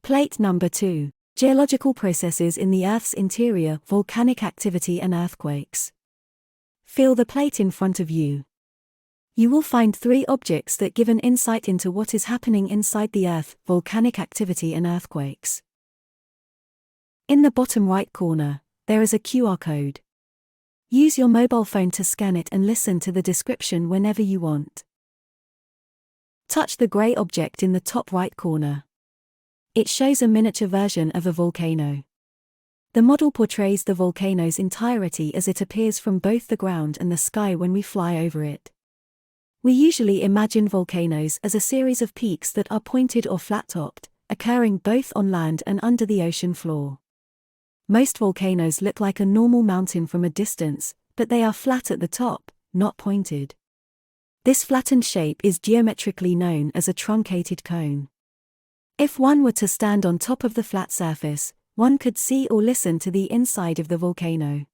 Plate number 2. Geological processes in the Earth's interior, volcanic activity and earthquakes. Feel the plate in front of you. You will find 3 objects that give an insight into what is happening inside the Earth, volcanic activity and earthquakes. In the bottom right corner, there is a QR code. Use your mobile phone to scan it and listen to the description whenever you want. Touch the grey object in the top right corner. It shows a miniature version of a volcano. The model portrays the volcano's entirety as it appears from both the ground and the sky when we fly over it. We usually imagine volcanoes as a series of peaks that are pointed or flat-topped, occurring both on land and under the ocean floor. Most volcanoes look like a normal mountain from a distance, but they are flat at the top, not pointed. This flattened shape is geometrically known as a truncated cone. If one were to stand on top of the flat surface, one could see or listen to the inside of the volcano.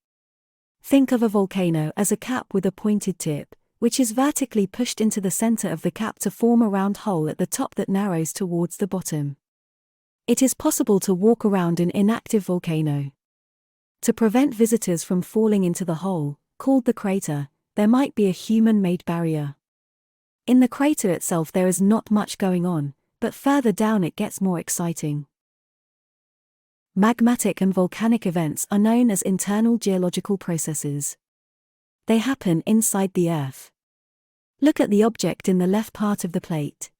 Think of a volcano as a cap with a pointed tip, which is vertically pushed into the center of the cap to form a round hole at the top that narrows towards the bottom. It is possible to walk around an inactive volcano. To prevent visitors from falling into the hole, called the crater, there might be a human-made barrier. In the crater itself there is not much going on, but further down it gets more exciting. Magmatic and volcanic events are known as internal geological processes. They happen inside the Earth. Look at the object in the left part of the plate.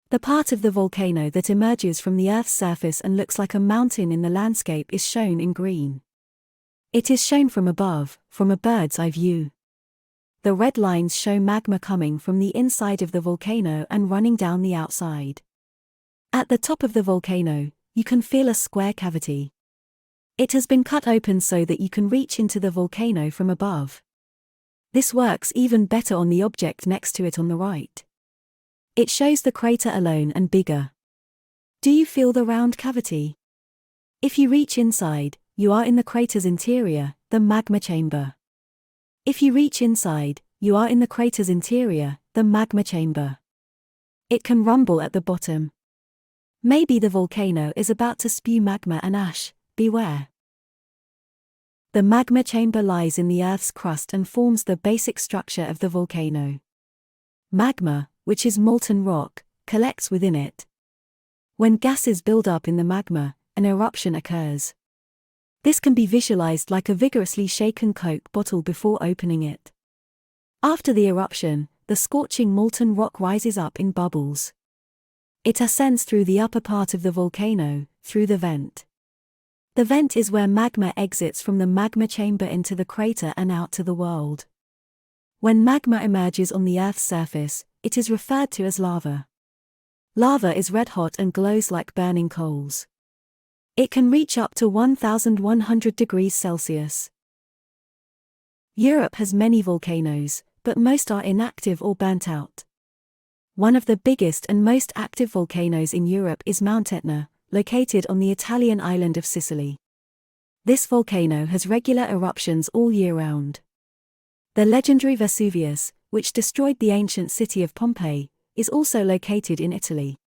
The part of the volcano that emerges from the Earth's surface and looks like a mountain in the landscape is shown in green. It is shown from above, from a bird's eye view. The red lines show magma coming from the inside of the volcano and running down the outside. At the top of the volcano, you can feel a square cavity. It has been cut open so that you can reach into the volcano from above. This works even better on the object next to it on the right. It shows the crater alone and bigger. Do you feel the round cavity? If you reach inside, you are in the crater's interior, the magma chamber. If you reach inside, you are in the crater's interior, the magma chamber. It can rumble at the bottom. Maybe the volcano is about to spew magma and ash, beware. The magma chamber lies in the Earth's crust and forms the basic structure of the volcano. Magma, which is molten rock, collects within it. When gases build up in the magma, an eruption occurs. This can be visualized like a vigorously shaken Coke bottle before opening it. After the eruption, the scorching molten rock rises up in bubbles. It ascends through the upper part of the volcano, through the vent. The vent is where magma exits from the magma chamber into the crater and out to the world. When magma emerges on the Earth's surface, it is referred to as lava. Lava is red hot and glows like burning coals. It can reach up to 1,100 degrees Celsius. Europe has many volcanoes, but most are inactive or burnt out. One of the biggest and most active volcanoes in Europe is Mount Etna, located on the Italian island of Sicily. This volcano has regular eruptions all year round. The legendary Vesuvius, which destroyed the ancient city of Pompeii, is also located in Italy.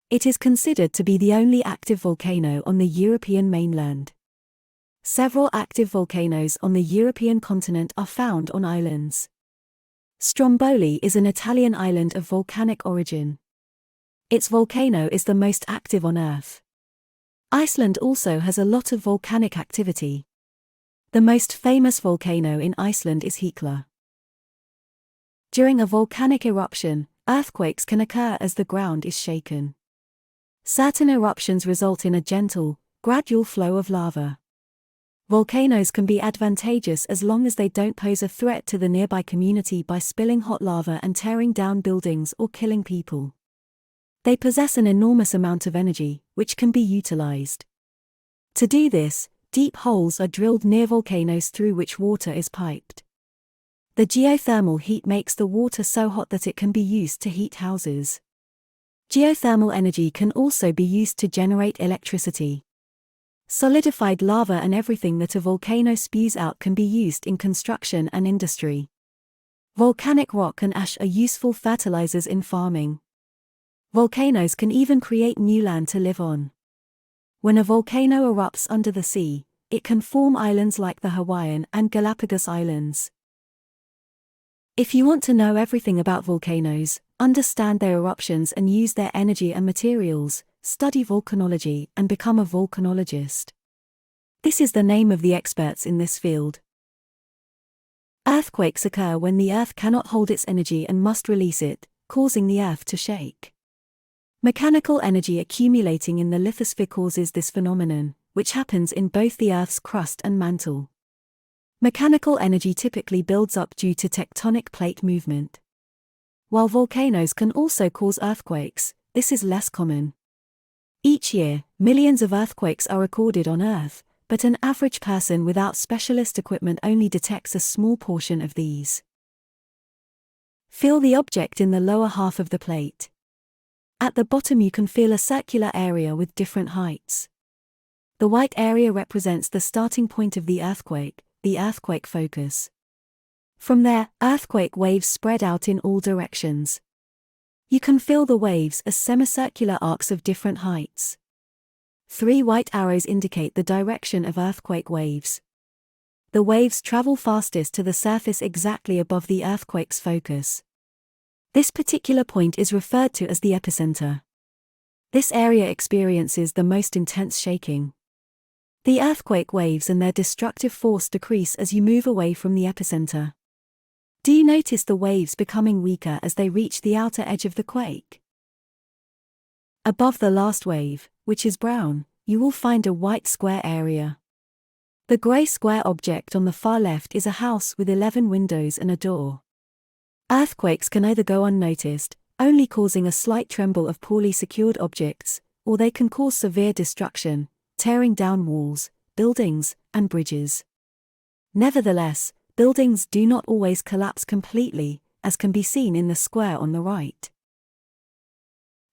It is considered to be the only active volcano on the European mainland. Several active volcanoes on the European continent are found on islands. Stromboli is an Italian island of volcanic origin. Its volcano is the most active on Earth. Iceland also has a lot of volcanic activity. The most famous volcano in Iceland is Hekla. During a volcanic eruption, earthquakes can occur as the ground is shaken. Certain eruptions result in a gentle, gradual flow of lava. Volcanoes can be advantageous as long as they don't pose a threat to the nearby community by spilling hot lava and tearing down buildings or killing people. They possess an enormous amount of energy, which can be utilized. To do this, deep holes are drilled near volcanoes through which water is piped. The geothermal heat makes the water so hot that it can be used to heat houses. Geothermal energy can also be used to generate electricity. Solidified lava and everything that a volcano spews out can be used in construction and industry. Volcanic rock and ash are useful fertilizers in farming. Volcanoes can even create new land to live on. When a volcano erupts under the sea, it can form islands like the Hawaiian and Galapagos Islands. If you want to know everything about volcanoes, understand their eruptions and use their energy and materials, study volcanology and become a volcanologist. This is the name of the experts in this field. Earthquakes occur when the Earth cannot hold its energy and must release it, causing the Earth to shake. Mechanical energy accumulating in the lithosphere causes this phenomenon, which happens in both the Earth's crust and mantle. Mechanical energy typically builds up due to tectonic plate movement. While volcanoes can also cause earthquakes, this is less common. Each year, millions of earthquakes are recorded on Earth, but an average person without specialist equipment only detects a small portion of these. Feel the object in the lower half of the plate. At the bottom you can feel a circular area with different heights. The white area represents the starting point of the earthquake focus. From there, earthquake waves spread out in all directions. You can feel the waves as semicircular arcs of different heights. 3 white arrows indicate the direction of earthquake waves. The waves travel fastest to the surface exactly above the earthquake's focus. This particular point is referred to as the epicenter. This area experiences the most intense shaking. The earthquake waves and their destructive force decrease as you move away from the epicenter. Do you notice the waves becoming weaker as they reach the outer edge of the quake? Above the last wave, which is brown, you will find a white square area. The gray square object on the far left is a house with 11 windows and a door. Earthquakes can either go unnoticed, only causing a slight tremble of poorly secured objects, or they can cause severe destruction, tearing down walls, buildings, and bridges. Nevertheless, buildings do not always collapse completely, as can be seen in the square on the right.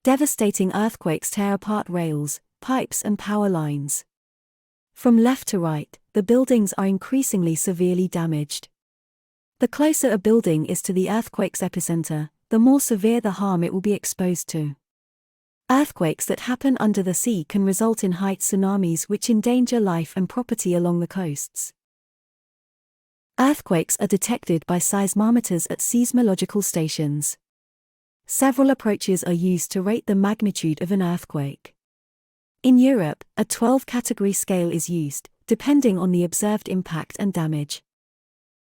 Devastating earthquakes tear apart rails, pipes and power lines. From left to right, the buildings are increasingly severely damaged. The closer a building is to the earthquake's epicenter, the more severe the harm it will be exposed to. Earthquakes that happen under the sea can result in height tsunamis which endanger life and property along the coasts. Earthquakes are detected by seismometers at seismological stations. Several approaches are used to rate the magnitude of an earthquake. In Europe, a 12-category scale is used, depending on the observed impact and damage.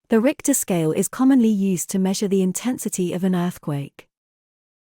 The Richter scale is commonly used to measure the intensity of an earthquake.